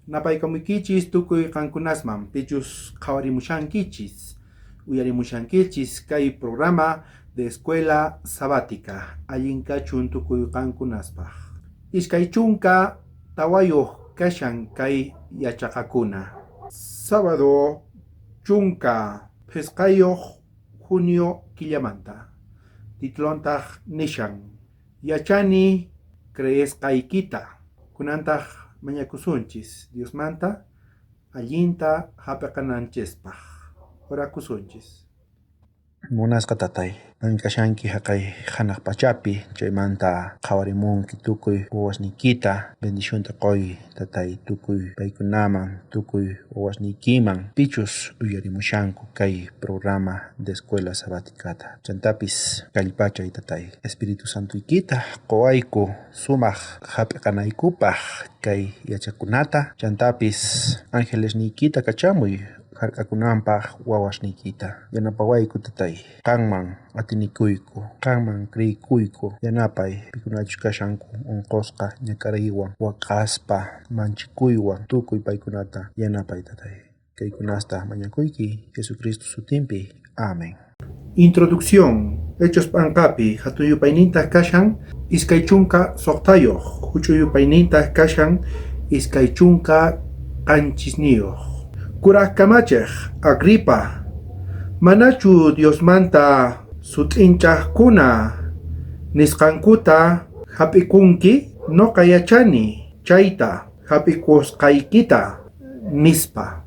Napaykamukichis tukuy qankunasman pichus qhawarimushankichis uyarimushankichis kay programa de escuela sabática allinkachun tukuy qankunaspaj iskay chunka tawayuq kashan kay yachaqakuna sábado chunka pisqayuq junio killamanta titlontaj nishan yachani creesqaykita kunantaj mañakusunchis Dios manta allinta hapiqananchispaj orakusunchis. Munasqa tatay, kashanki haqay hanaq pachapi, chaymanta qhawarimunki tukuy wawasniykita, bendicionta qoy tatay tukuy paykunaman, tukuy wawasniykiman pichus uyarimushanku kay programa de escuela sabaticata. Chantapis kallpachay tatay, Espiritu Santuykita qowayku sumaq hap'iqanaykupaq kay yachakunata, chantapis angelesniykita kachamuy hark'akunanpaq wawasniykita yanapawayku tatay qanman atinikuyku qanman kriyikuyku yanapay pikunachus kashanku unqusqa ñakariywan waqaspa manchikuywan tukuy paykunata yanapay tatay kaykunasta mañakuyki Jesucristo sutinpi amén. Introducción Hechos Pancapi hatuyupaynintaj kashan iskay chunka soqtayuq huch'uyupaynintaj kashan iskay chunka qanchisniyuq kuraj kamachej Agripa manachu Diosmanta sut'inchajkuna nisqankuta hap'ikunki noqa yachani chayta hap'ikusqaykita nispa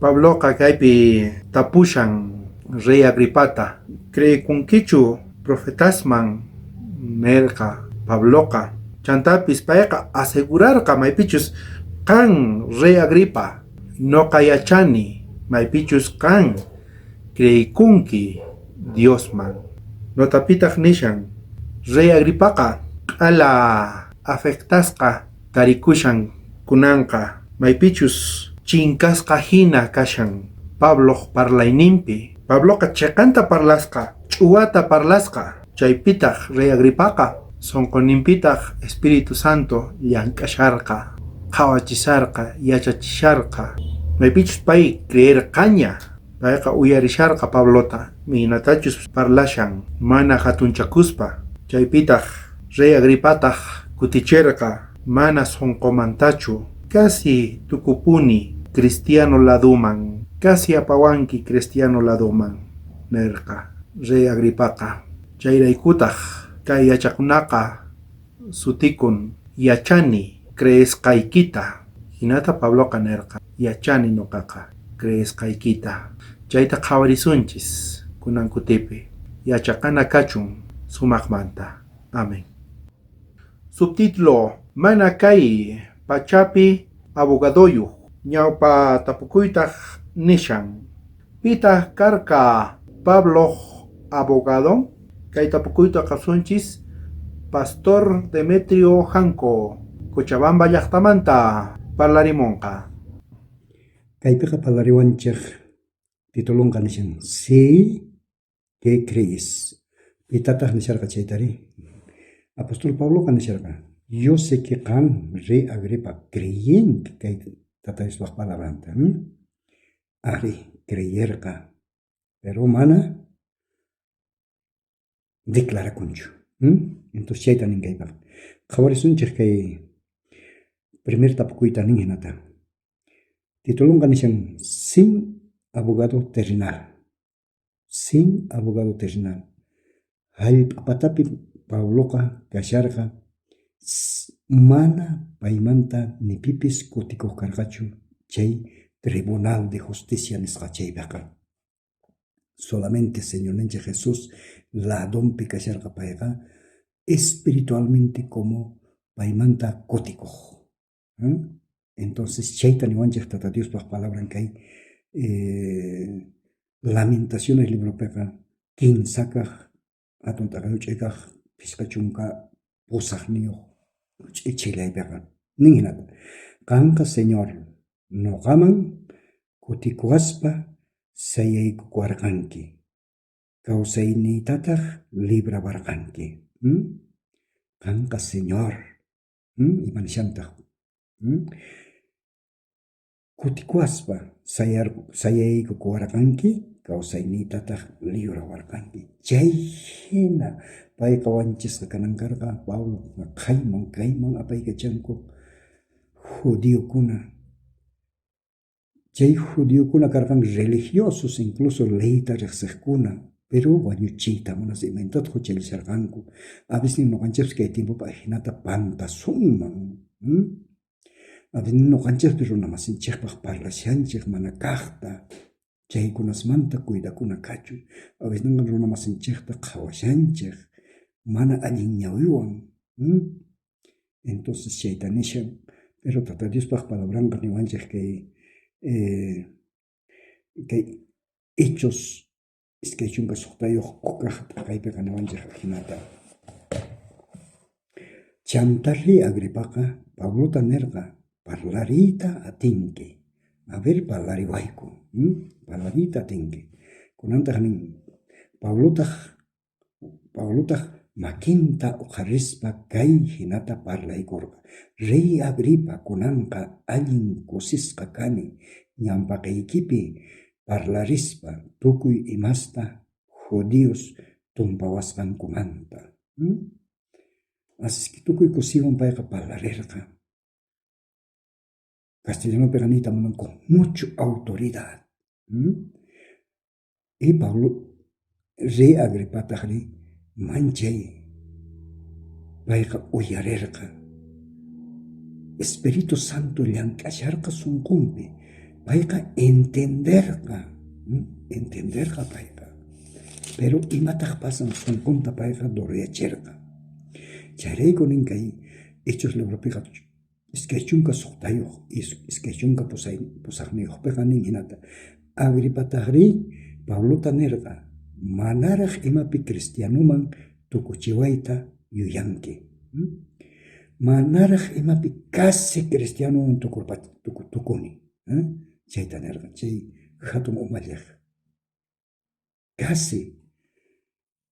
Pabloqa kaypi tapushan Rey Agripata creykunkichu profetasman nerqa Pabloqa chantapis payqa asegurarqa maypichus qan Rey Agripa noqa yachani maypichus qan creykunki Diosman notapitaq nishan Rey Agripaqa q'ala afectasqa tarikushan kunanqa maypichus chinkasqa hina kashan Pablo parlayninpi Pabloqa chiqanta parlasqa ch'uwata parlasqa chaypitaq Rey Agripaqa sonqoninpitaq Espíritu Santo llank'asharqa qhawachisarqa yachachisharqa maypichus pay creerqaña payqa uyarisharqa Pablota minatachus parlashan mana hatunchakuspa chaypitaq Rey Agripataq kutichirqa mana sonqomantachu casi tukupuni cristiano laduman casi apawanki cristiano laduman nerqa Rey Agripaqa chayraykutaq kay yachakunaqa sutikun yachani creesqaykita hinata Pabloqa nerqa yachani nuqaqa creesqaykita chayta qhawarisunchis kunan kutipi yachaqana kachun sumaqmanta amén. Subtítulo mana kay pachapi abogadoyuq ñawpa tapukuytaq nishan pitaq karqa Pablo abogado kay tapukuyta qasunchis Pastor Demetrio Janco Cochabamba llaqtamanta parlarimunqa. Kaypiqa parlariwanchik titulunqa nishan Sí que crees. Pitataq nisharqa chaytari. Apóstol Pablo nisharqa yo sé que qam Rey Agripa creyente kay tatayuspaq palabranta. Ari creyerqa pero mana declarakunchu. Entonces chayta ninkaypaq. Qhawarisunchik kay primer tapukuyta nin hinata. Titulunqa nishan sin abogado terrenal. Sin abogado terrenal. Hallp'apatapi Pabloqa kasharqa mana paymanta ni pipis kutikuq karqachu chay Tribunal de Justicia nisqa chaypiqa. Solamente Señor Nenche Jesús ladonpi kasharqa payqa espiritualmente como paymanta kutikuq. Entonces chayta niwanchik tata Diospaq palabran kay Lamentaciones libro peqa kinsakaq hatun t'aqay ch'ikaq pisqa chunka pusaqniyuq ch'ichilaypiqa nin hinata qanqa Señor noqaman kutikuwaspa sayaykuwarqanki kawsayniytataq librawarqanki qanqa Señor imanashantaq Kutikuaspa sayayku kuwarqanki kawsayniytataq librawarqanki. Chay hina payqa wanchisqa kanan karqa Pablo kayman apaykachanku judíokuna. Chay judíokuna karqan religiosos, incluso leyta riqsiqkuna, pero wañuchiyta munasqaymantata huchalisharqanku. A veces nuqanchikpas kay tiempopa hinata pantasunman. A veces nuqanchikpas runamasinchikpaq parlashanchik mana kaqta, chaykunasmanta cuidakuna kachun. A veces runamasinchikta qhawashanchik mana allin ñawiwan. Entonces chayta nishan, pero Tata Diospaq palabranqa niwanchik kay hechos iskay chunka suqtayuq kaqta kaypiqa niwanchik hinata. Chantarli Agripaqa Pablota nirqa parlariyta atinki. A ver, parlariwayku. Parlariyta atinki. Kunantaq nin Pablotaq makinta uqarispa kay hinata parlaykurqa. Rey Agripa kunanqa allin kusisqa kani ñampaqaykipi parlarispa tukuy imasta judíos tumpawasqankumanta. Así que tukuy kusiwan payqa parlarirqa. Castellano peganita con mucha autoridad. Y Pablo, Rey Agripa taqri manchay payqa uyarerqa. Espíritu Santo llank'asharqa sunqunpi. Payqa entenderqa payqa. Pero imataq pasan sunqunta payqa doryacherqa. Chayrayku ninkay Hechos libropiqa iskay chunka suqtayuq iskay chunka pusaqniyuqpiqa nin hinata. Agripataqri Pablota nirqa manaraq imapi cristianuman tukuchiwayta yuyanki. Manaraq imapi kasi cristianuman tukuni. Chayta nirqa, chay hatun umalliq.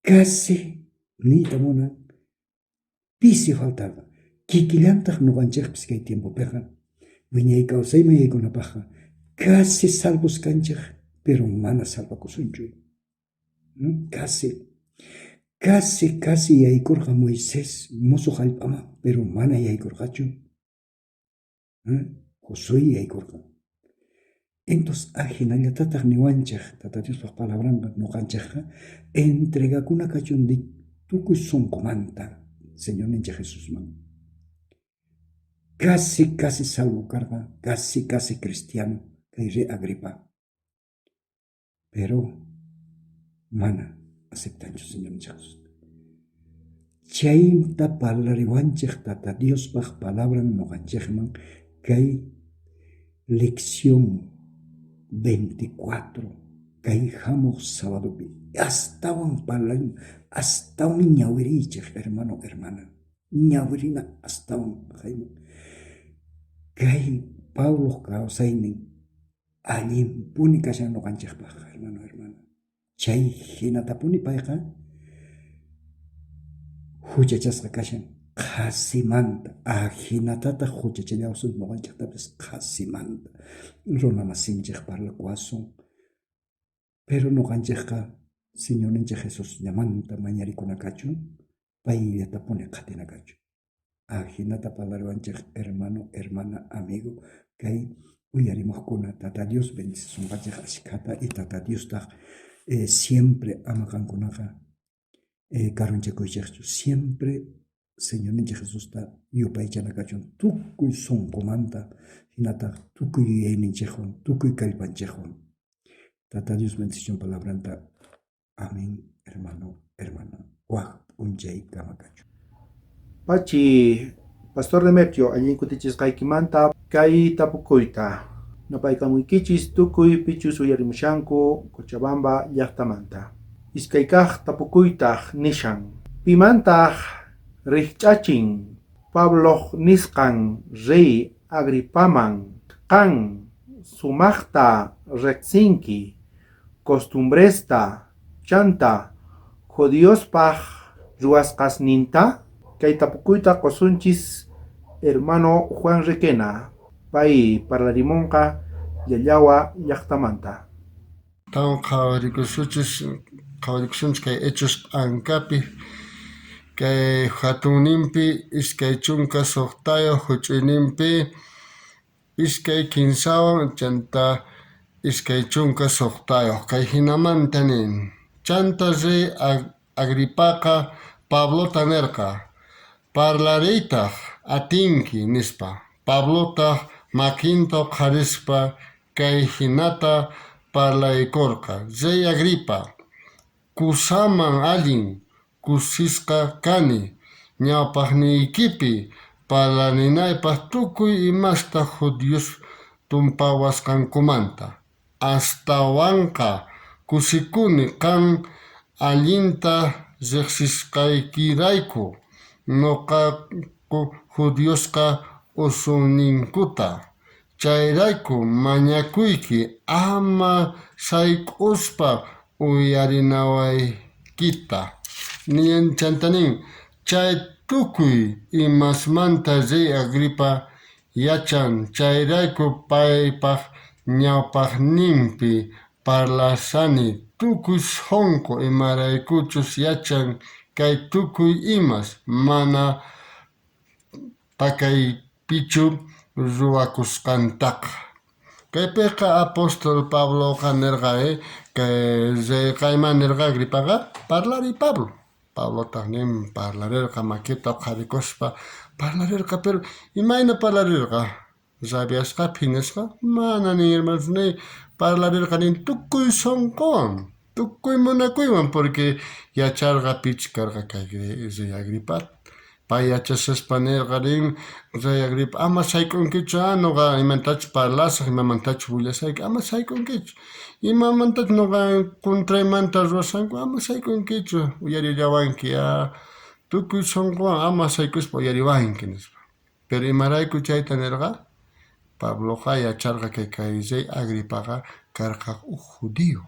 Kasi niyta munan pisi faltaqa. Kikillantaq nuqanchikpis kay tiempopiqa wiñay kawsayman yaykunapaqqa kasi salvos kanchik, pero mana salvakusunchu. Kasi yaykurqa Moisés musuq allp'aman, pero mana yaykurqachu. Josué yaykurqa. Entonces ajinallatataq niwanchik Tata Diospaq palabranqa nuqanchikqa entregakuna kachun tukuy sunqumanta Señor ninchik Jesusman. Casi salvo carga, casi cristiano, kay Rey Agripa. Pero mana aceptanchu Señor Jesús. Chayta parlariwanchik Tata Diospaq palabran nuqanchikman kay lección 24 kay hamuq sabadopi. Astawan ñawirichik hermano, hermana. Ñawirina astawan hayman. Kay Pablo kawsaynin allimpuni kashan nuqanchikpaq hermano, hermana. Chay hinatapuni payqa huchachasqa kashan qasimanta. Hinatata huchachallawsun nuqanchiktapis qasimanta. Runa masinchik parlakuwasun. Pero nuqanchikqa Señor ninchik Jesus llamanta mañarikuna kachun, payllatapuni qatina kachun. Hinata parlariwanchik hermano, hermana, amigo, kay uyarimuqkuna Tata Dios bendicionpanchik ashkata y Tata Dios siempre amakankunaqa karunchakuychikchu. Siempre Señor ninchik Jesus yupaychana kachun tukuy sunqumanta hinata tukuy yuyayninchikwan, tukuy kallpanchikwan. Tata Dios bendición palabranta. Amén, hermano, hermana. Waq unchay kamakachu. Pachi, Pastor Demetrio, allin kutichisqaykimanta kay tapukuyta. Napaykamuykichis tukuy pichus uyarimushanku Cochabamba llaqtamanta. Iskaykaq tapukuytaq nishan. Pimantaq rikch'achin Pablo nisqan Rey Agripaman qan sumaqta riqsinki costumbresta chanta judiospaq ruwasqasninta. Kay tapukuyta qosunchis hermano Juan Requena. Pay parlarimunqa llallawa llaqtamanta. Tawan qhawarikusunchis kay Hechos Ancapi, kay hatunninpi iskay chunka suqtayuq huch'uyninpi iskay kinsawan chanta iskay chunka suqtayuq kay hinamanta nin. Chanta Rey Agripaqa Pablota nirqa, parlariytaq atinki nispa. Pablotaq makinta qarispa kay hinata parlaykurqa. Rey Agripa, kusaman allin kusisqa kani, ñawpaqniykipi parlaninaypaq tukuy imasta Judios tumpawasqankumanta. Astawanqa kusikuni qan allinta riqsisqaykirayku, nuqaku Judiosqa usuninkuta. Chayrayku mañakuyki ama sayk'uspa uyarinawaykita. Chantanin, chay tukuy imasmanta Rey Agripa yachan, chayrayku paypaq ñawpaqninpi parlasani tukuy sunqu imaraykuchus yachan kay tukuy imas mana pakaypichu ruwakusqantaqa. Kaypiqa apóstol Pabloqa nirqa kay kayman nirqa Agripaqa parlariy Pablo. Pablotaq nin parlarirqa makita qharikuspa parlarirqa, pero imayna parlarirqa? Rabiasqapi nisqa mana nin hermanos ni parlarirqa nin tukuy sunquwan, tukuy munakuywan, porque yacharqa pichkarqa kay Rey Agripata. Pay yachashaspa nirqa nin Rey Agripa, ama sayk'unkichu nuqa imantachu parlasaq, imamantachu willasayki, ama sayk'unkichu. Imamantachu nuqa contraymanta rurasqanku, ama sayk'unkichu, uyarillawanki tukuy sunquwan ama saykuspa uyariwanki nispa. Pero imarayku chayta nirqa? Pabloqa yacharqa kay Rey Agripaqa karqa judío.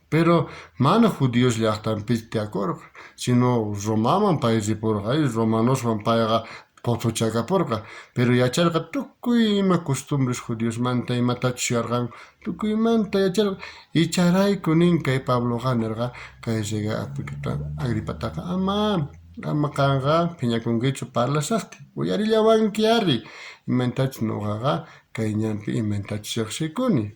Pero mana judíos llaqtanpi tiyakurqa, sino Romaman pay ripurqa, romanoswan payqa qusuchakapurqa. Pero yacharqa tukuy ima costumbres judíosmanta imatachus yarqanku, tukuymanta yacharqa. Icharayku nin kay Pabloqa nirqa kay Rey Agripataqa ama qanqa phiñakunkichu parlasaqti, uyarillawanki imantachus nuqaqa kay ñanpi imantachus riqsikuni.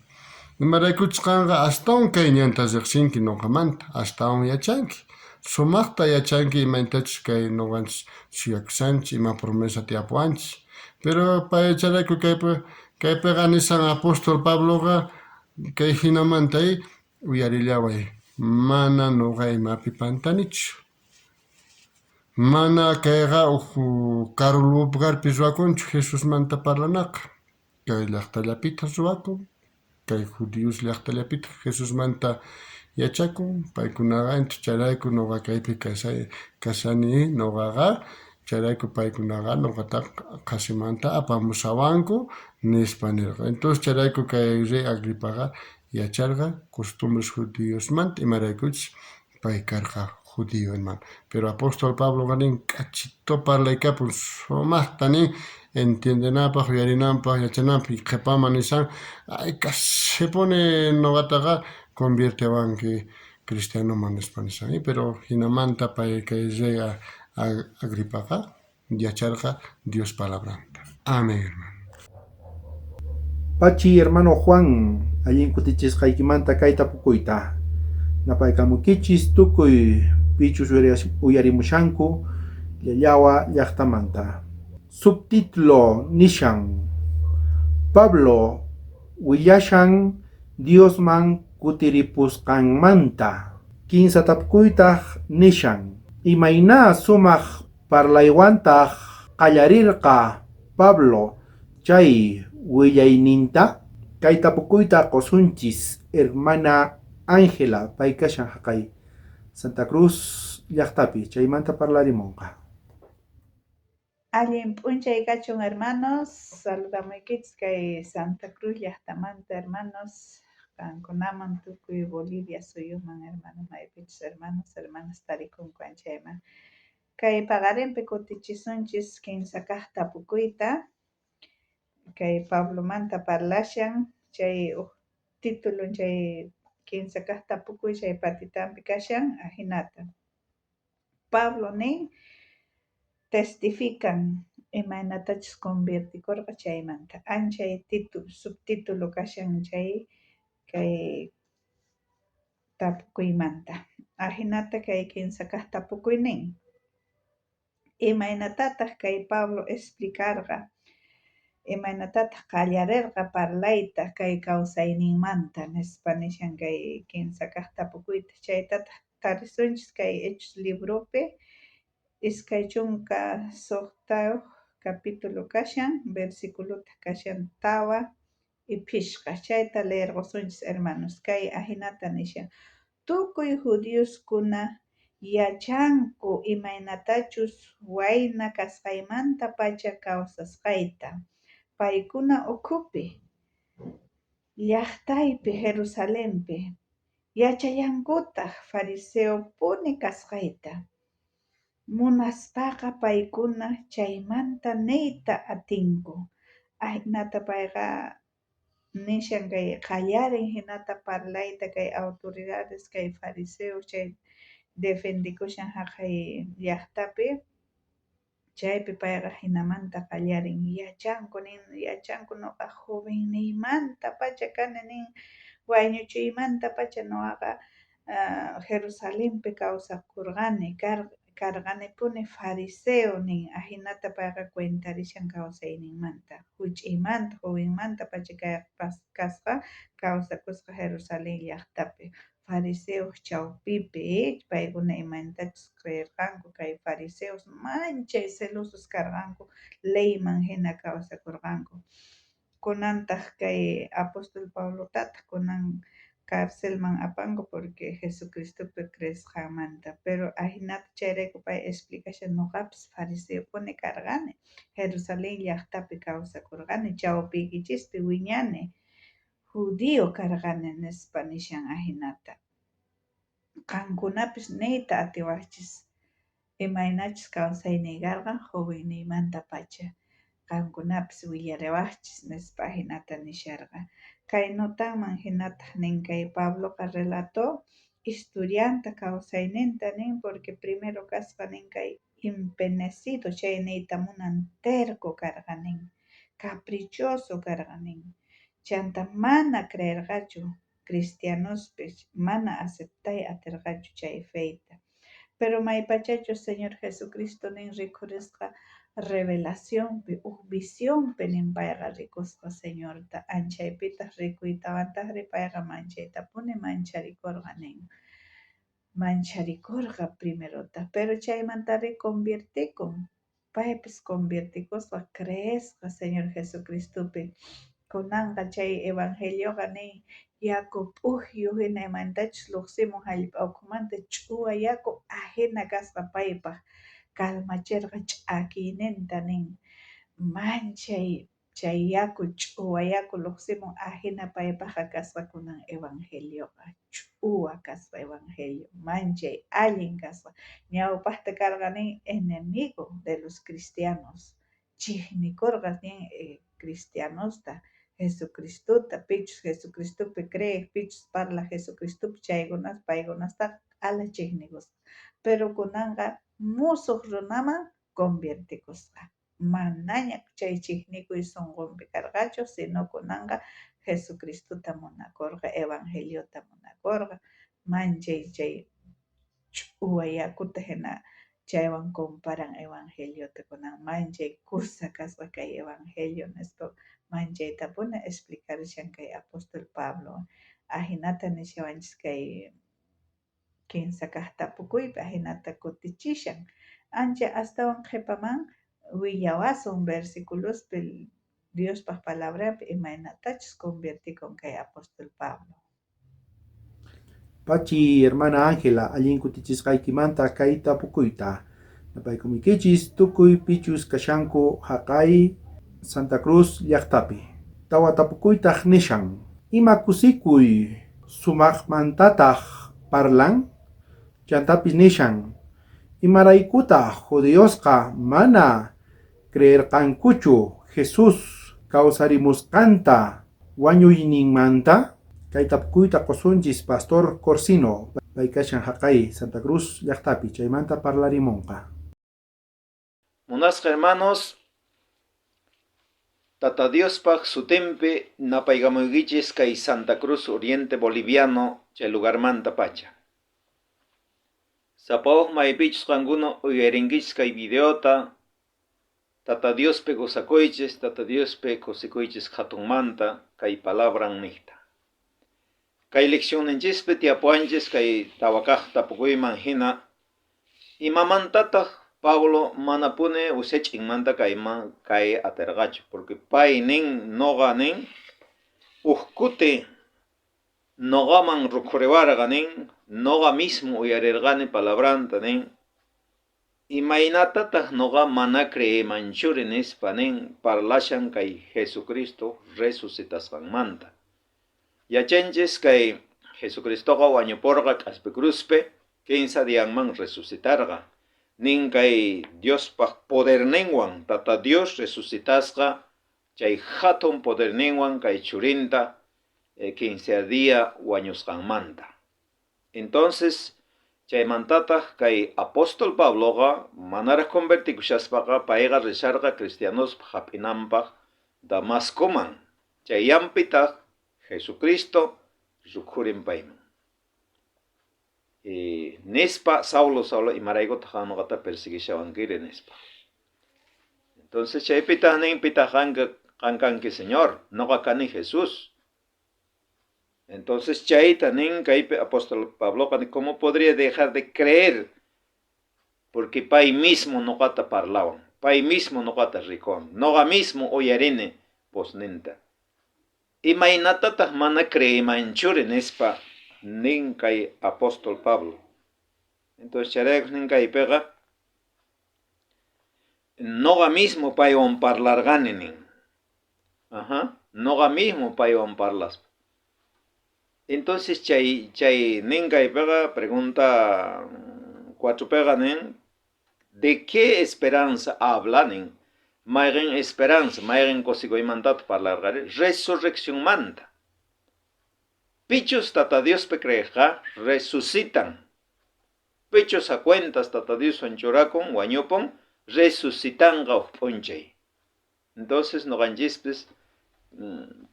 Imaraykuchus qanqa astawan kay ñanta riqsinki nuqamanta, astawan yachanki. Sumaqta yachanki imaytachus kay nuqanchis suyakusanchis, ima promesa tiyapuwanchis. Pero pay charayku kaypiqa nishan apóstol Pabloqa kay hinamantay uyarillaway, mana nuqa imapi pantanichu. Mana kayqa karu lugarpi ruwakunchu Jesusmanta parlanaqa. Kay llaqtallapita ruwakun, kay judíos llaqtallapita Jesusmanta yachakun, paykunaqa entonces chayrayku nuqa kaypi kasani nuqaqa, chayrayku paykunaqa nuqataqa qasimanta apamusawanku nispa nirqa. Entonces chayrayku kay Rey Agripaqa yacharqa costumbres judíosmanta imaraykuchus pay karqa judío hermano. Pero apóstol Pabloqa nin k'achito parlaykapun sumaqta nin entiendenapaq, uyarinanpaq, yachananpaq qhipaman nishan, kasipuni nuqataqa conviertewanki cristianoman nispa nishan. Pero hinamanta pay kay Rey Agripaqa yacharqa Dios palabranta. Amén, hermano. Pachi hermano Juan, allin kutichisqaykimanta kay tapukuyta. Napaykamukichis tukuy pichus uyarimushanku llallawa llaqtamanta. Subtítulo nishan: Pablo willashan Diosman kutiripusqanmanta. Kinsa tapukuytaq nishan: Imayna sumaq parlaywantaq qallarirqa Pablo chay willayninta. Kay tapukuyta qosunchis hermana Ángela pay kashan haqay Santa Cruz llaqtapi, chaymanta parlarimunqa. Allin p'unchay kachun hermanos, saludamuykitsis kay Santa Cruz llaqtamanta hermanos, qankunaman tukuy Bolivia suyuman hermanos, maypichus hermanas tarikunku chayman. Kay paqarinpi kutichisunchis kinsa kaq tapukuyta, kay Pablomanta parlashan chay título chay quinsa kaq tapukuy chay patitanpi kashan ahinata. Pablo nin testifican imaynatachus convirtikurqa chaymanta anchay subtítulo kashan chay kay tapukuymanta. Ahinata kay quinsa kaq tapukuy nin imaynatataq kay Pablo explicarqa, imaynatataq qallarirqa parlayta kay kawsayninmanta nispa nishan kay quinsa kaq tapukuyta chaytataq tarisunchis kay Hechos libropi iskay chunka suqtayuq capítulo kashan versiculota kashan tawa y phishqa chayta leerqusunchis hermanos. Kay ahinata nishan tukuy judioskuna yachanku imaynatachus wayna kasqaymanta pacha kawsasqayta. Paykuna ukhupi llaqtaypi Jerusalenpi yachayankutaq fariseopuni kasqayta. Munaspaqa paykuna chaymanta niyta atinku. Ahinata payqa nishan kay qallarin hinata parlayta kay autoridades kay fariseos chay defendikushan haqay llaqtapi chaypi payqa hinamanta qallarin yachanku nuqa jovenniymanta pacha kani nin wañuchiymanta pacha nuqaqa Jerusalenpi kawsakurqani karqanipuni fariseo nin ahinata payqa cuentarishan kawsayninmanta huch'aymanta jovenmanta pacha kasqa kawsakusqa Jerusalén llaqtapi fariseos chawpipi paykuna imaynatachus creerqanku kay fariseos manchay celosos karqanku leyman hina kawsakurqanku. Kunantaq kay apóstol Pablotataq kunan carcelman apanku porque Jesucristopi creesqanmanta, pero ahinata chayrayku pay explicashan nuqapis fariseopuni karqani, Jerusalén llaqtapi kawsakurqani, chawpikichispi wiñani judío karqani nispa nishan ahinata. Qankunapis niyta atiwaqchis imaynachus kawsayniy karqan jovenniymanta pacha qankunapis willariwaqchis nispa ahinata nisharqa. Kaynotaman hinataq nin kay Pabloqa relató historianta kawsayninta nin porque primero kasqa nin kay impenecido chay niyta munan terco karqa nin, caprichoso karqa nin, chanta mana creerqachu cristianospi mana aceptay atirqachu chay feyta. Pero maypachachu Señor Jesucristo nin rikurisqa revelacionpi visionpi nin payqa rikusqa Señorta anchaypitaq rikuytawantaqri payqa manchaytapuni mancharikurqa nin. Mancharikurqa primerota, pero chaymantari convirtikun, paypis convirtikusqa creesqa Señor Jesucristopi. Kunanqa chay evangelioqa nin yaku p'uqyu hina imaynatachus lluqsimun hallp'awkumanta ch'uwa yaku ahina kasqa paypaq kalmachirqa ch'akiyninta nin manchay chay yaku ch'uwa yaku lluqsimun ahina paypaqqa kasqa kunan evangelioqa ch'uwa kasqa evangelio manchay allin kasqa. Ñawpaqta karqa nin enemigo de los cristianos, chiqnikurqa nin cristianosta Jesucristuta pichus Jesucristupi creek pichus parla Jesucristupi chaykunas paykunastaq ala chiqnikusqa. Pero kunanqa musuq runaman convirtikusqa. Manaña chay chiqnikuy sunqunpi karqachu sino kunanqa Jesucristuta munakurqa, evangeliota munakurqa, manchay chay ch'uwa yakuta hina chaywan comparan evangeliota kunan manchay kusa kasqa kay evangelio nispa manchaytapuni explicarishan kay apóstol Pablo. Ahinata nishawanchis kay quinsa kaq tapukuypi ahinata kutichishan ancha astawan qhipaman willawasun versiculospi Diospaq palabrapi imaynatachus convirtikun kay apóstol Pablo. Pachi hermana Ángela allin kutichisqaykimanta kay tapukuyta napaykumikichis tukuy pichus kashanku haqay Santa Cruz llaqtapi. Tawa tapukuytaq nishan ima kusikuy sumaqmantataq parlan chantapis nishan imaraykutaq judiosqa mana creerqankuchu Jesus kawsarimusqanta wañuyninmanta kay tapukuyta qosunchis Pastor Corsino pay kashan haqay Santa Cruz llaqtapi chaymanta parlarimunqa. Munasqa hermanos, Tata Diospaq sutinpi napaygamuykichis kay Santa Cruz Oriente Boliviano chay lugarmanta pacha. Sapawaq maypichus qankuno uyarinkis kay videota Tata Diospe gozakuychis, Tata Diospe kusikuychis hatunmanta kay palabran niqta. Kay leccionninchispi tiapuanchis kay tawakaq tapukuyman hina imamantataq Pablo manapune usech'inmanta kayman kay atirqachu, porque pay nin noqa nin uhkuti noqaman rukhuriwarqa nin noqa mismo uyarirqani palabranta nin imaynatataq noqa mana creemanchuri nispa nin parlashan kay Jesucristo resucitasqanmanta. Yachanchis kay Jesucristoqa wañupurqa k'aspi cruzpi 15 dianman resucitarqa. Nin kay Diospaq poderninwan Tata Dios resucitasqa chay hatun poderninwan kay churinta 15 dia wañusqanmanta. Entonces chaymantataq kay apóstol Pabloqa manaraq convertikushaspaqa payqa risharqa cristianospa hap'inanpaq Damascoman. Chayampitaq Jesucristo rukhurin payman. Nispa Saulo imaraykutaq qamnuqata persiguishawankiri nispa. Entonces chaypitaq ninpitaq qankanki Señor, noqa kani Jesús. Entonces chayta nin kaypi apóstol Pablo, ¿cómo podría dejar de creer? Porque pay mismo noqata parlawan, pay mismo noqata rikon, noqa mismo uyarini posninta. Imaynatataq mana creemanchuri nispa nin kay apóstol Pablo. Entonces charaykuq nin kaypiqa noqa mismo paywan parlarqani nin. Noqa mismo paywan parlas. Entonces chay nin kaypiqa pregunta 4 nin ¿de qué esperanza habla nin? Mayqin esperanza, mayqin cosiguymantata parlarqari resurrección manta. Pichus Tata Diospe creeqa resucitan. Pichus a cuentas Tata Dios anchurakun wañupun resucitanqa uqp'unchay. Entonces noqanchispis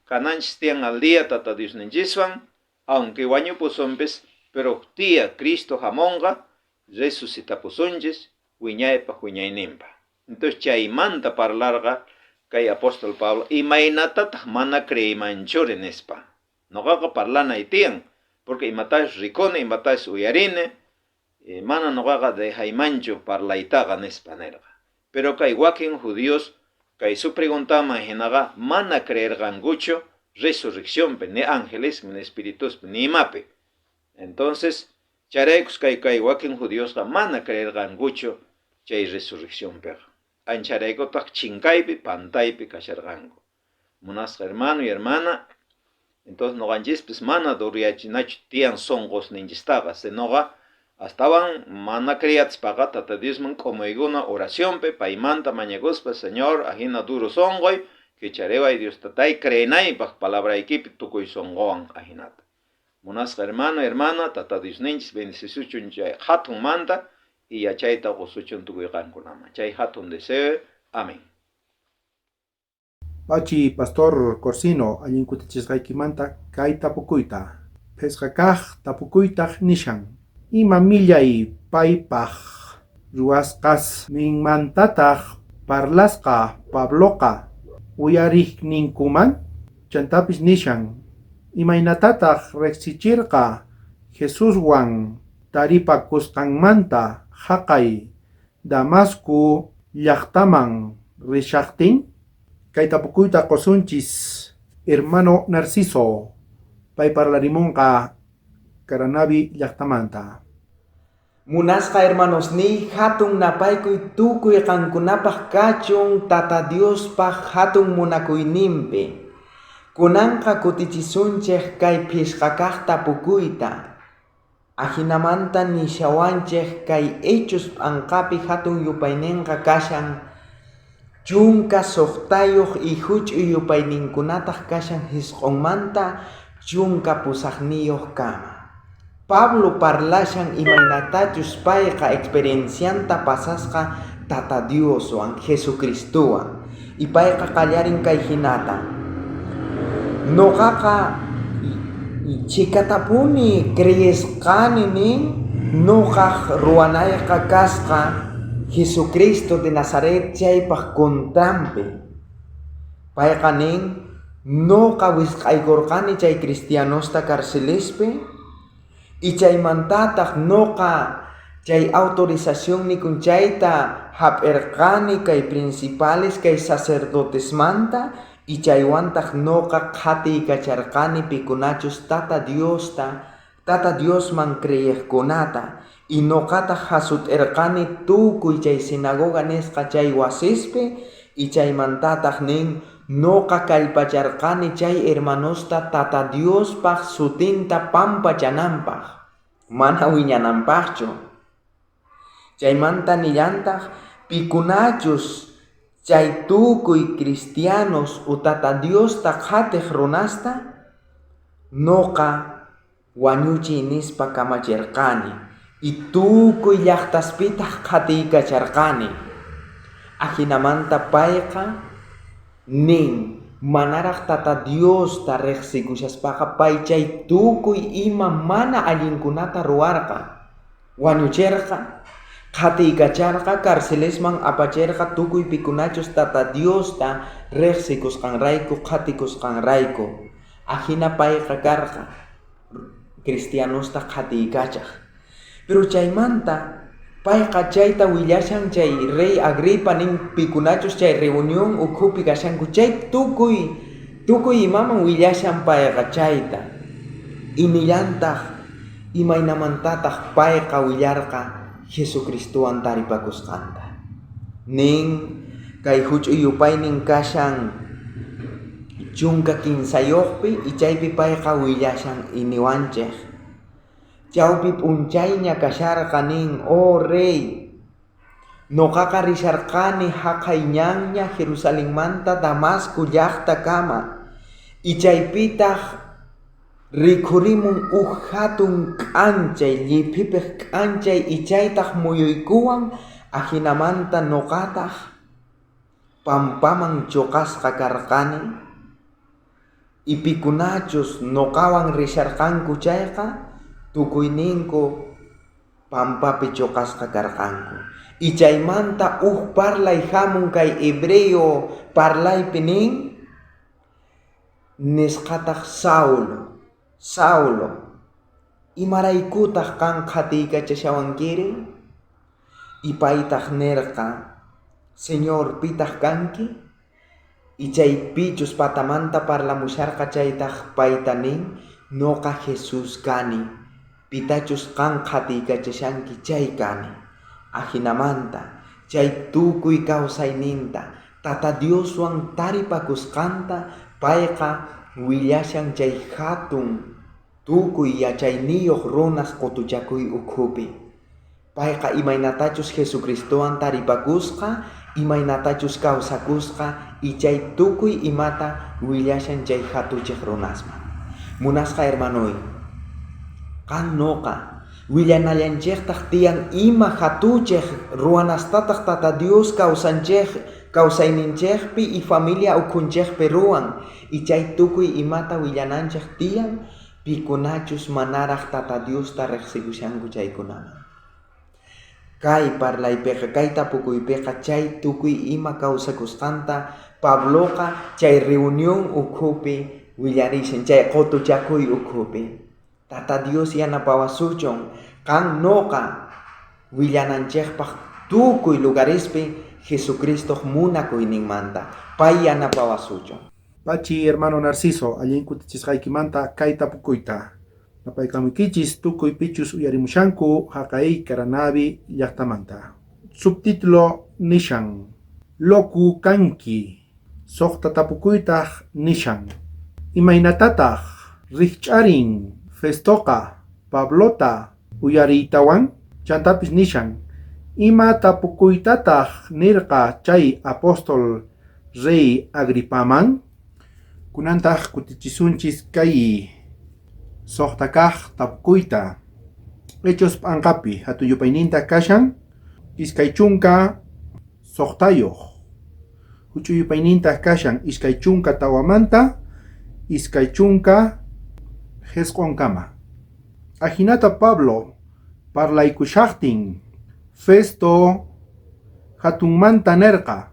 kananchis tiyan al día Tata Dios ninchiswan, aunque wañupusunpis, pero tía Cristo hamonqa resucitapusunchis wiñaypaq wiñayninpaq. Entonces chaymanta parlarqa kay apóstol Pablo imaynatataq mana creemanchuri nispa. Noqaqa parlanay tiyan, porque imatash rikuni, imatash uyarini, mana noqaqa dejaymanchu parlaytaqa nispa nirqa. Pero kay wakin judíos kay su preguntaman hinaqa mana creerqankuchu resurrecciónpi, ni ángeles, ni espíritus, ni imapi. Entonces charaykus kay wakin judíosqa mana creerqankuchu chay resurrecciónpiqa. Ancharaykutaq chinkaypi, pantaypi kasharqanku. Munasqa hermano y hermana, entonces noqanchispis mana duriyachinachu tiyan sonqos ninchistaqa, sinoqa astawan mana creyatispaqa Tata Diosman q'umuykuna oraciónpi paymanta mañakuspa Señor ajina duro sonqoy kichariway Dios tatay creenaypaq palabraykipi tukuy sonqowan ajinata. Munasqa hermano y hermana, Tata Dios ninchis bendicichuchun chay hatunmanta y yachayta usuchun tukuyqankunaman. Chay hatun deseo. Amén. Bachi Pastor Corsino allin kutichisqaykimanta kay tapukuyta. Pesqakaq tapukuytaq nishan. Ima millay paypaq ruwasqas ninmantataq parlasqa Pabloqa uyariqninkuman chantapis nishan. Imaynatataq reqsichirqa Jesuswan taripakusqanmanta haqay Damasco llaqtaman rishaqtin. Kay tapukuyta qosunchis hermano Narciso pay parlarimunqa Caranavi llaqtamanta. Munasqa hermanos ni hatun napaykuy tukuy qankunapaq kachun Tata Diospaq hatun munakuyninpi. Kunanqa kutichisunchej kay phishqakaq tapukuyta. Ajinamanta nishawanchej kay Hechos anqapi hatun yupayninqa kashan chunka suqtayuq y huch'uy yupayninkunataq kashan hisq'unmanta chunka pusaqniyuq kama. Pablo parlashan imaynatachus payqa experiencianta pasasqa Tata Dioswan Jesucristuwan y payqa qallarin kay hinata noqaqa chikatapuni creyesqani nin noqaq ruwanayqa kasqa Jesucristo de Nazaret chaypaq contrampi payqa nin noqa wisq'aykurqani chay cristianosta carcelespi y chaymantataq noqa chay autorización nikunchayta hap'irqani kay principales kay sacerdotesmanta y chaywantaq noqa qhatiykacharqani pikunachus Tata Diosman creyeqkunata y noqataq hasut'irqani tukuy chay sinagoga nisqa chay wasispi y chaymantataq nin noqa kallpacharqani chay hermanosta Tata Diospaq sutinta pampachananpaq mana wiñananpaqchu chaymanta nillantaq pikunachus chay tukuy cristianos u Tata Diosta qhatiq runasta noqa wañuchiy nispa kamachirqani y tukuy llaqtaspitaq qhatiykacharqani ajinamanta payqa nin manaraq Tata Diosta riqsikushaspaqa pay chay tukuy ima mana allinkunata ruwarqa wañuchirqa qhatiykacharqa carcelesman apachirqa tukuy pikunachus Tata Diosta riqsikusqanrayku qhatikusqanrayku ajina payqa karqa cristianosta qhatiykachaq pero chaymanta payqa chayta willashan chay rey Agripa nin pikunachus chay reunión ukhupi kashanku chay tukuy imaman willashan payqa chayta y nillantaq imaynamantataq payqa willarqa Jesucristuwan taripakusqanta nin kay huch'uy yupaynin kashan chunka kinsayuqpi y chaypi payqa willashan iniwanchik chawpi p'unchayña kasharqa nin rey noqaqa risharqani haqayñanña Jerusalenmanta Damasco llaqta kama y chaypitaq rikhurimun hatun k'anchay llipipiq k'anchay y chaytaq muyuykuwan ajinamanta noqataq pampaman chuqasqa karqani y pikunachus noqawan risharqanku chayqa tukuyninku pampapi chuqasqa karqanku y chaymanta parlay hamun kay hebreo parlaypi nin nisqataq Saulo imaraykutaq kan qhatiykachashawankiri y paytaq nirqa Señor pitaq kanki y chaypichus patamanta parlamusharqa chaytaq payta nin noqa Jesus kani pitachus kan qhatiykachashanki chay kani ajinamanta chay tukuy kawsayninta Tata Dioswan taripakusqanta payqa willashan chay hatun tukuy yachayniyuq runas qutuchakuy ukhupi payqa imaynatachus Jesucristuwan taripakusqa imaynatachus kawsakusqa y chay tukuy imata willashan chay hatuchiq runasman munasqa hermanoy kan noqa willanallanchikta tiyan ima hatuchiq ruwanastataq Tata Dios kawsayninchikpi y familia ukhunchikpi ruwan y chay tukuy imata willananchik tiyan pikunachus manaraq Tata Diosta riqsikushanku chaykunaman kay parlaypiqa kay tapukuypiqa chay tukuy ima kawsakusqanta Pabloqa chay reunión ukhupi willarishan chay qutuchakuy ukhupi Tata Dios yanapawasuchon kan noqa willananchikpaq tukuy lugarespi Jesucristo munakuyninmanta pay yanapawasuchon Pachi hermano Narciso allin kutichishqaykimanta kay tapukuyta napaykamukichis tukuy pichus uyarimushanku haqay karanavi llaqtamanta subtítulo nishan loku kanki soqta tapukuytaq nishan imaynatataq riqch'arin Festoqa Pablota uyariytawan chantapis nishan Ima tapukuytataq nirqa chay apóstol rey Agripaman. Kunantaq kutichisunchis kay soqtakaq tapukuyta. Hechos p'anqapi hatuyupayninta kashan iskay chunka soqtayuq. Huch'uyupayninta kashan iskay chunka tawamanta, iskay chunka hesqonkama. Ajinata Pablo parlaykushaqtin Festo hatunmanta nerqa.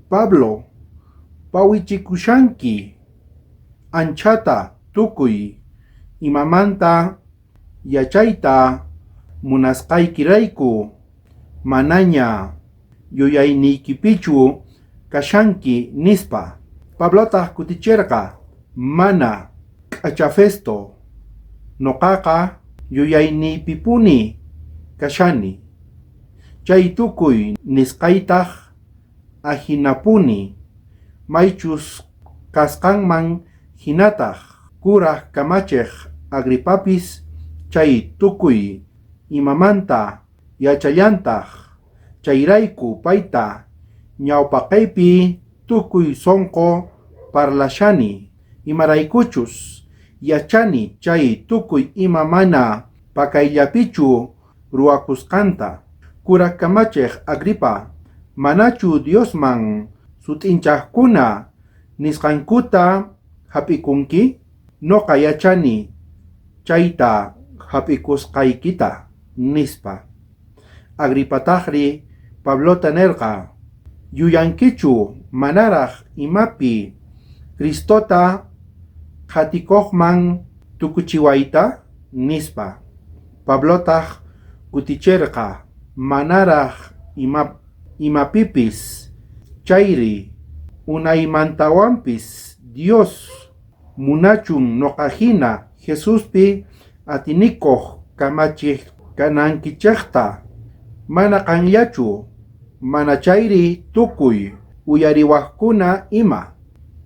Pablo pawichikushanki anchata tukuy imamanta yachayta munasqaykirayku manaña yuyaynikipichu kashanki nispa. Pablotaq kutichirqa mana k'acha Festo noqaqa yuyayniypipuni kashani. Chay tukuy nisqaytaq ajinapuni maychus kasqanman hinataq kuraq kamachiq Agripapis chay tukuy imamanta yachallantaq chayrayku payta ñawpaqaypi tukuy sonqo parlashani imaraykuchus yachani chay tukuy ima mana pakayllapichu ruwakusqanta. Kuraq kamachiq Agripa, manachu Diosman sut'inchaqkuna nisqankuta hap'ikunki? Noqa yachani chayta hap'ikusqaykita nispa. Agripataqri Pablota nerqa, yuyankichu manaraq imapi Cristota qhatikuqman tukuchiwayta nispa. Pablotaq kutichirqa manaraq imapipis chayri unaymantawanpis Dios munachun noqajina Jesuspi atinikuq kamachiq kanankichaqta mana qanllachu mana chayri tukuy uyariwaqkuna ima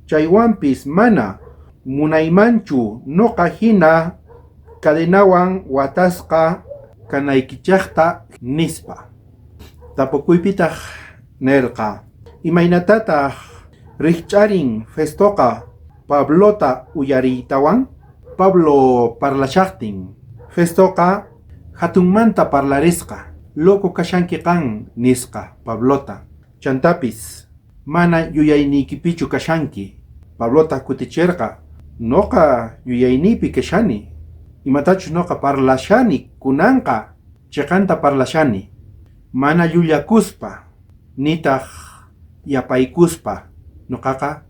chaywanpis mana munaymanchu noqajina kadenawan watasqa kanaykichaqta nispa. Tapukuypitaq nerqa, imaynatataq riqch'arin Festoqa Pablota uyariytawan? Pablo parlashaqtin Festoqa hatunmanta parlarisqa, loco kashanki qan nisqa Pablota. Chantapis mana yuyaynikipichu kashanki. Pablota kutichirqa, noqa yuyayniypi kashani. Imatachus noqa parlashani kunanqa chiqanta parlashani. Mana llullakuspa nitaq yapaykuspa noqaqa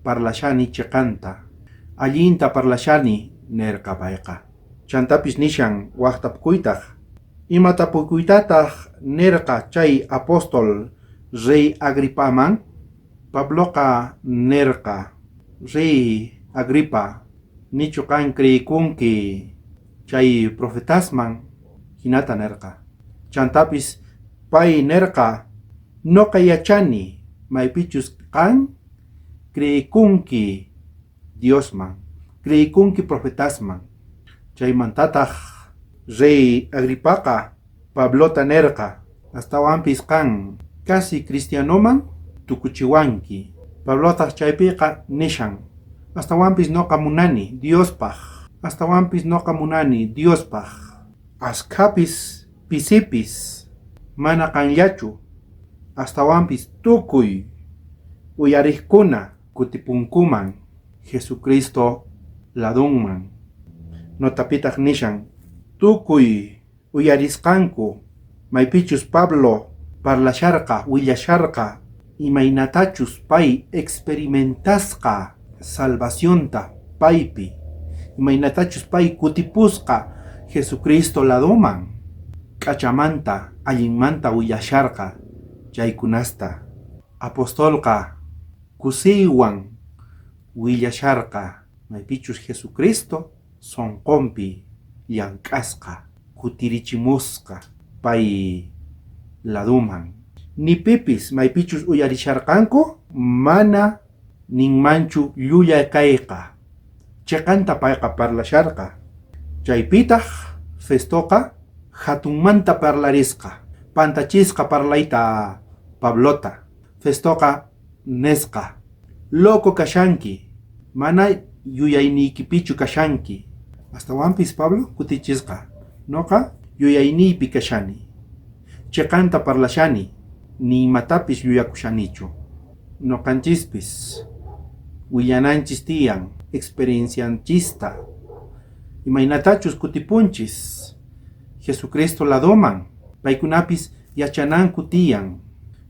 parlashani chiqanta. Allinta parlashani nerqa payqa. Chantapis nishan waqtapukuytaq. Imatapukuytataq nerqa chay apóstol rey Agripaman? Pabloqa nerqa, rey Agripa, nichu qan kriykunki chay profetasman hinata nerqa. Chantapis pay nerqa, noqa yachani maypichus qan kriykunki Diosman, kriykunki profetasman. Chaymantataq rey Agripaqa Pablota nerqa, astawanpis qan casi cristianoman tukuchiwanki. Pablotaq chaypiqa nishan, astawanpis noqa munani Diospaq, astawanpis noqa munani Diospaq. Askapis pisipis mana qanllachu, astawanpis tukuy uyariqkuna kutipunkuman Jesucristo ladunman. Notapitaq nishan, tukuy uyarisqanku maypichus Pablo parlasharqa, willasharqa, imaynatachus pay experimentasqa salvacionta paypi, imaynatachus pay kutipusqa Jesucristo ladoman, k'achamanta allinmanta willasharqa chaykunasta. Apostolqa kusiywan willasharqa maypichus Jesucristo sonqonpi llank'asqa, kutirichimusqa pay laduman. Nipipis maypichus uyarisharqanku mana ninmanchu llulla kayqa. Chiqanta payqa parlasharqa. Chaypitaq Festoqa hatunmanta parlarisqa. pantachisqa parlayta Pablota. Festoqa nesqa. Loco kashanki. Mana yuyaynikipichu kashanki. Hasta wampis Pablo kutichisqa. Noqa yuyaynipi kashani. Chekanta parlashani. Ni matapis yuyakushanichu. Noqanchispis willananchis tiyan experiencianchista. Imaynatachus kutipunchis Jesucristo ladoman. Paykunapis yachananku tiyan.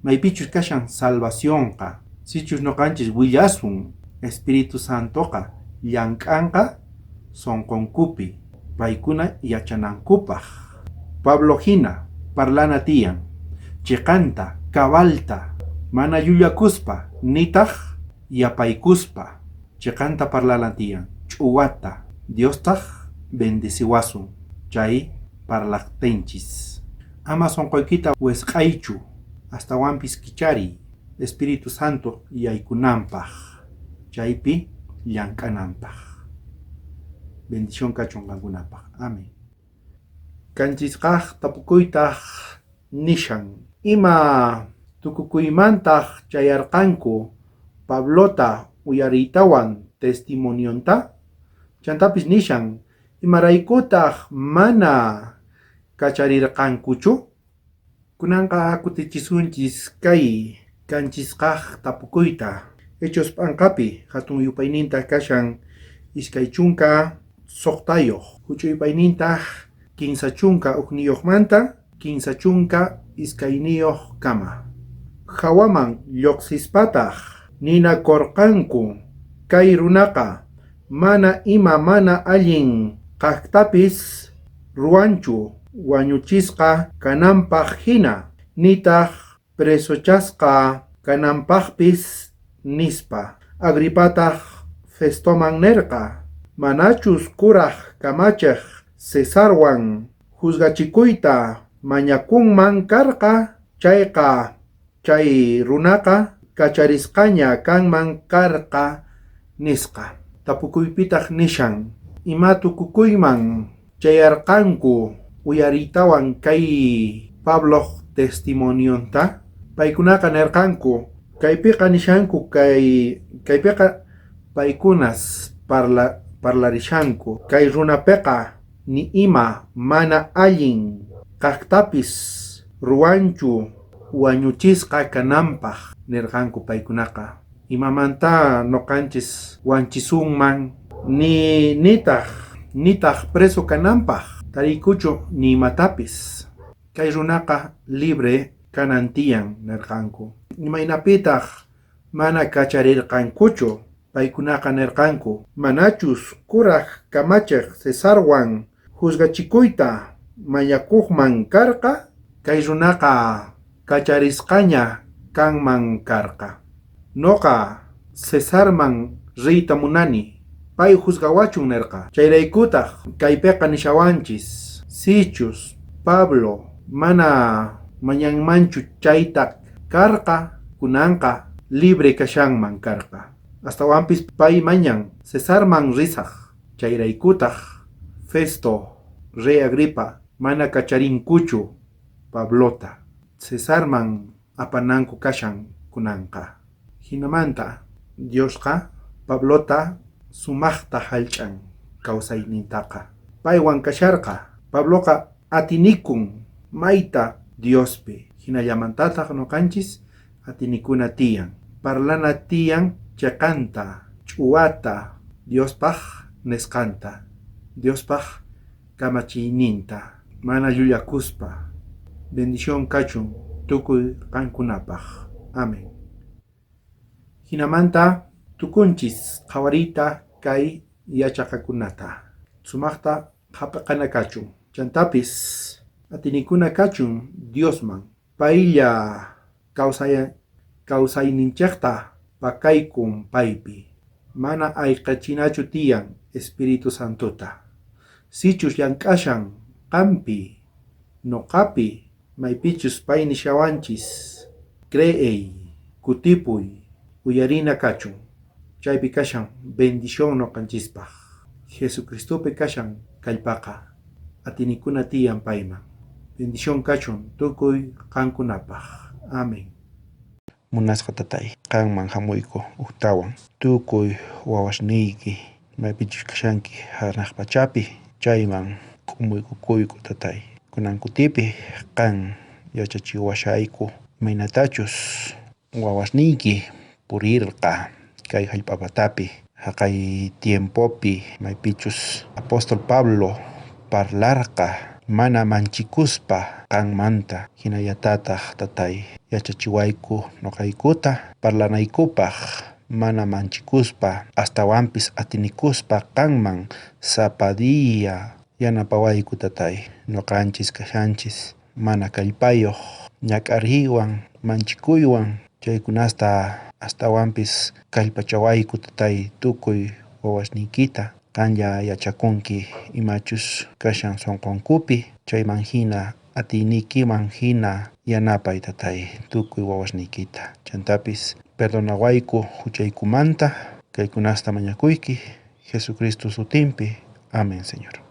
Maypichus kashan salvacionqa. Sichus noqanchis willasun Espíritu Santoqa llank'anqa sonqonkupi. Paykuna yachanankupaq. Pablo hina parlana tiyan. Chiqanta, kabalta, mana yuyakuspa, nitaq yapaykuspa. Chiqanta parlalan tiyan. Ch'uwata, Diostaq bendeciwasun. Chay parlaqtinchis. Ama sonqoykita wesqaychu. Hasta wampis kichari. Espíritu Santo yaykunampaq. Chaypi llank'anampaq. Bendición kachun qankunapaq. Amén. Kanchisqaq tapukuytaq nishan. Ima tukukuymantaq chayarqanku Pablota uyariytawan testimonionta. Chantapis nishan. Imaraykutaq mana kacharirqankuchu. Kunanqa kutichisunchis kay kanchisqaq tapukuyta. Hechos p'anqapi hatun yupayninta kashan iskay chunka soqtayoq. Huch'uypaynintaq kinsa chunka uqniyuqmanta, kinsa chunka iskayniyuq kama. Hawaman lluqsispataq ninakorqanku kay runaqa mana allin kaqtapis ruwanchu wañuchisqa kananpaq hina, nitaq presochasqa kananpaqpis nispa. Agripataq Festoman nerqa, manachus kuraq kamachiq Cesarwan juzgachikuyta mañakunman karqa, chayqa chay runaqa kacharisqaña kanman karqa nisqa. Tapukuypitaq nishan, ima tukukuyman chayarqanku uyariytawan kay Pablo testimonionta. Paykunaqa nerqanku kaypiqa nishanku kaypiqa paykunas parlarishanku kay runapiqa ni ima mana allin kaqtapis ruwanchu wañuchisqa kananpaq nirqanku paykunaqa. Imamanta noqanchis wanchisunman nitaq preso kananpaq tarikuchu ni imatapis. Kay runaqa libre kanantiyan nirqanku. Imaynapitaq mana kacharirqankuchu. Paykunaqa nirqanku manachus kuraq kamachiq Cesarwan juzgachikuyta mañakuqman karqa, kay runaqa kacharisqaña kanman karqa. Noqa Cesarman riyta munani, pay juzgawachun nirqa. Chayraykutaq kaypiqa nishawanchis sichus Pablo mana mañanmanchu chayta karqa, kunanqa libre kashanman karqa. Hasta wampis pay mañan Cesarman risaq. Chayraykutaq Festo, Rey Agripa, mana kacharinkuchu Pablota. Cesarman apananku kashan kunanqa. Hinamanta Diosqa Pablota sumaqta hallch'an kawsaynintaqa. Paywan kasharqa Pabloqa atinikun mayta Diospi. Hinallamantataq noqanchis atinikuna tiyan. Parlana tiyan chaqanta, ch'uwata, Diospaq nisqanta, Diospaq kamachiyninta, mana llullakuspa. Bendición kachun tukuy qankunapaq. Amén. Hinamanta tukunchis qhawariyta kay yachaqakunata. Sumaqta qhapaqana kachun. Chantapis atinikuna kachun Diosman. Paylla kawsayninchaqta pakaykun paypi. Mana ayqachinachu tiyan Espíritu Santota. Sichus llank'ashan qampi, noqapi, maypichus pay nishawanchis. Creey, kutipuy, uyarina kachun. Chaypi kashan bendición noqanchispaq. Jesucristopi kashan kallpaqa. Atinikuna tiyan payman. bendición kachun tukuy qankunapaq. Amén. Munasqa tatay qanman hamuyku uktawan tukuy wawasniyki maypichus kashanki hanaq pachapi chayman k'umuykuykuyku tatay kunan kutipi qan yachachiwashayku imaynatachus wawasniyki purirqa kay hallp'apatapi haqay tiempopi maypichus apóstol Pablo parlarqa mana manchikuspa qanmanta hinallatataq tatay yachachiwayku noqaykuta parlanaykupaq mana manchikuspa astawanpis atinikuspa qanman sapadiya yanapawayku tatay noqanchis kashanchis mana kallpayuq ñak'ariywan manchikuywan chaykunasta astawanpis kallpachawayku tatay tukuy wawasniykita qanlla yachakunki imachus kashan sunqunkupi chayman hina atiynikiman hina yanapay tatay tukuy wawasniykita chantapis perdonawayku huchaykumanta kaykunasta mañakuyki Jesucristo sutinpi. Amén, Señor.